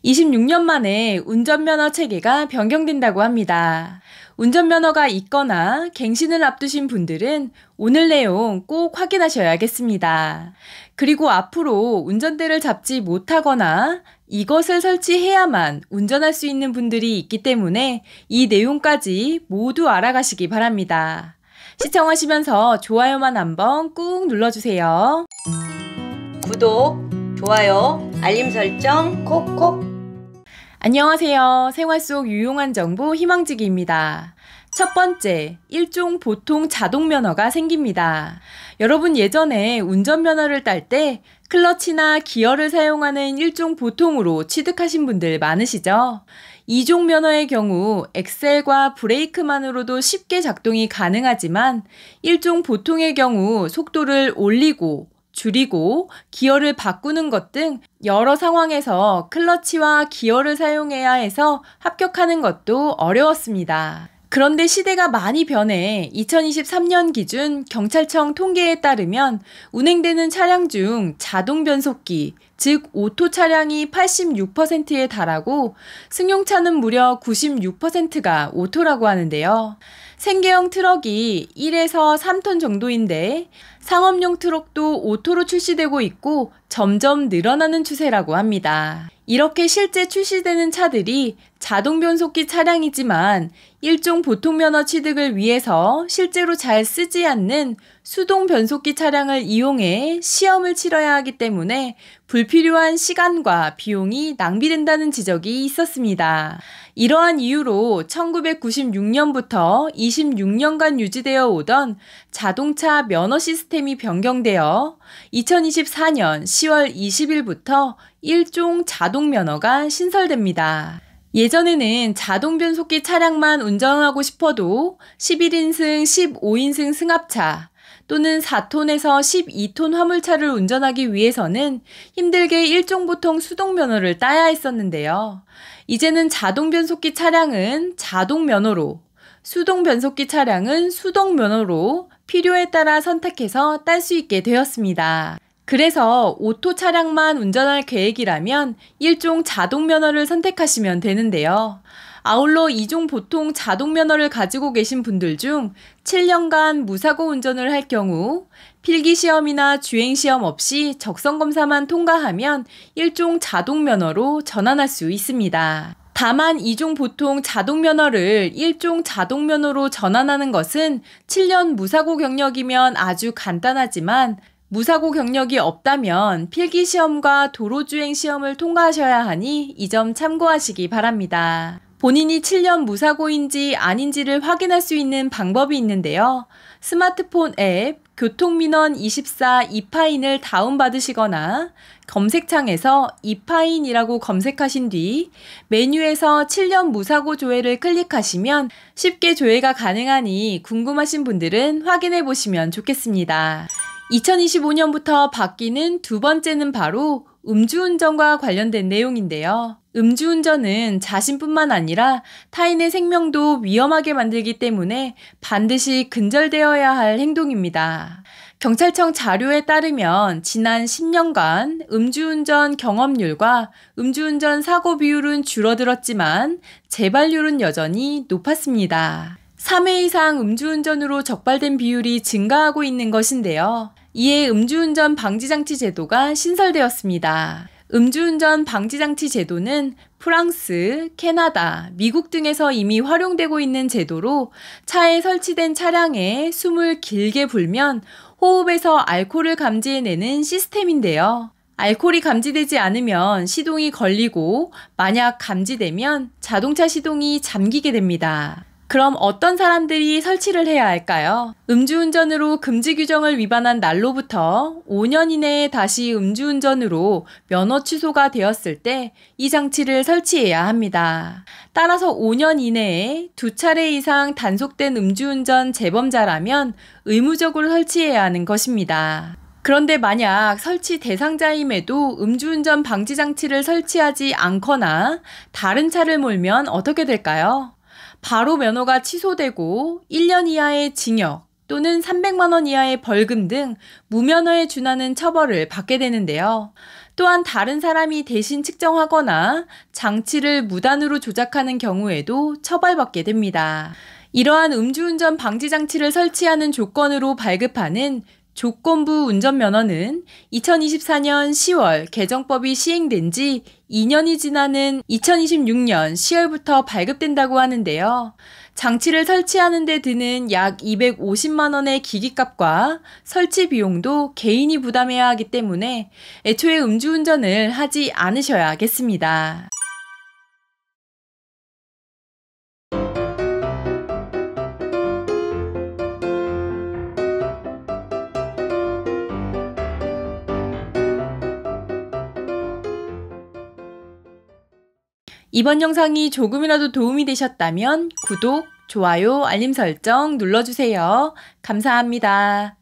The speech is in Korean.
26년 만에 운전면허 체계가 변경된다고 합니다. 운전면허가 있거나 갱신을 앞두신 분들은 오늘 내용 꼭 확인하셔야겠습니다. 그리고 앞으로 운전대를 잡지 못하거나 이것을 설치해야만 운전할 수 있는 분들이 있기 때문에 이 내용까지 모두 알아가시기 바랍니다. 시청하시면서 좋아요만 한번 꾹 눌러주세요. 구독, 좋아요, 알림 설정 콕콕. 안녕하세요. 생활 속 유용한 정보 희망지기입니다. 첫 번째, 일종 보통 자동면허가 생깁니다. 여러분 예전에 운전면허를 딸 때 클러치나 기어를 사용하는 일종 보통으로 취득하신 분들 많으시죠? 이종 면허의 경우 엑셀과 브레이크만으로도 쉽게 작동이 가능하지만 일종 보통의 경우 속도를 올리고 줄이고 기어를 바꾸는 것 등 여러 상황에서 클러치와 기어를 사용해야 해서 합격하는 것도 어려웠습니다. 그런데 시대가 많이 변해 2023년 기준 경찰청 통계에 따르면 운행되는 차량 중 자동 변속기, 즉 오토 차량이 86%에 달하고 승용차는 무려 96%가 오토라고 하는데요. 생계형 트럭이 1에서 3톤 정도인데 상업용 트럭도 오토로 출시되고 있고 점점 늘어나는 추세라고 합니다. 이렇게 실제 출시되는 차들이 자동 변속기 차량이지만 일종 보통 면허 취득을 위해서 실제로 잘 쓰지 않는 수동 변속기 차량을 이용해 시험을 치러야 하기 때문에 불필요한 시간과 비용이 낭비된다는 지적이 있었습니다. 이러한 이유로 1996년부터 26년간 유지되어 오던 자동차 면허 시스템이 변경되어 2024년 10월 20일부터 일종 자동 면허가 신설됩니다. 예전에는 자동 변속기 차량만 운전하고 싶어도 11인승, 15인승 승합차 또는 4톤에서 12톤 화물차를 운전하기 위해서는 힘들게 일종 보통 수동 면허를 따야 했었는데요. 이제는 자동 변속기 차량은 자동 면허로, 수동 변속기 차량은 수동 면허로 필요에 따라 선택해서 딸 수 있게 되었습니다. 그래서 오토 차량만 운전할 계획이라면 일종 자동 면허를 선택하시면 되는데요. 아울러 이종 보통 자동 면허를 가지고 계신 분들 중 7년간 무사고 운전을 할 경우 필기시험이나 주행시험 없이 적성검사만 통과하면 일종 자동 면허로 전환할 수 있습니다. 다만 이종 보통 자동 면허를 일종 자동 면허로 전환하는 것은 7년 무사고 경력이면 아주 간단하지만 무사고 경력이 없다면 필기시험과 도로주행시험을 통과하셔야 하니 이 점 참고하시기 바랍니다. 본인이 7년 무사고인지 아닌지를 확인할 수 있는 방법이 있는데요. 스마트폰 앱 교통민원 24 이파인을 다운받으시거나 검색창에서 이파인이라고 검색하신 뒤 메뉴에서 7년 무사고 조회를 클릭하시면 쉽게 조회가 가능하니 궁금하신 분들은 확인해 보시면 좋겠습니다. 2025년부터 바뀌는 두 번째는 바로 음주운전과 관련된 내용인데요. 음주운전은 자신뿐만 아니라 타인의 생명도 위험하게 만들기 때문에 반드시 근절되어야 할 행동입니다. 경찰청 자료에 따르면 지난 10년간 음주운전 경험률과 음주운전 사고 비율은 줄어들었지만 재발률은 여전히 높았습니다. 3회 이상 음주운전으로 적발된 비율이 증가하고 있는 것인데요. 이에 음주운전 방지장치 제도가 신설되었습니다. 음주운전 방지장치 제도는 프랑스, 캐나다, 미국 등에서 이미 활용되고 있는 제도로 차에 설치된 차량에 숨을 길게 불면 호흡에서 알코올을 감지해내는 시스템인데요. 알코올이 감지되지 않으면 시동이 걸리고 만약 감지되면 자동차 시동이 잠기게 됩니다. 그럼 어떤 사람들이 설치를 해야 할까요? 음주운전으로 금지 규정을 위반한 날로부터 5년 이내에 다시 음주운전으로 면허 취소가 되었을 때 이 장치를 설치해야 합니다. 따라서 5년 이내에 2차례 이상 단속된 음주운전 재범자라면 의무적으로 설치해야 하는 것입니다. 그런데 만약 설치 대상자임에도 음주운전 방지 장치를 설치하지 않거나 다른 차를 몰면 어떻게 될까요? 바로 면허가 취소되고 1년 이하의 징역 또는 300만 원 이하의 벌금 등 무면허에 준하는 처벌을 받게 되는데요. 또한 다른 사람이 대신 측정하거나 장치를 무단으로 조작하는 경우에도 처벌받게 됩니다. 이러한 음주운전 방지 장치를 설치하는 조건으로 발급하는 조건부 운전면허는 2024년 10월 개정법이 시행된 지 2년이 지나는 2026년 10월부터 발급된다고 하는데요. 장치를 설치하는 데 드는 약 250만 원의 기기값과 설치 비용도 개인이 부담해야 하기 때문에 애초에 음주운전을 하지 않으셔야겠습니다. 이번 영상이 조금이라도 도움이 되셨다면 구독, 좋아요, 알림 설정 눌러주세요. 감사합니다.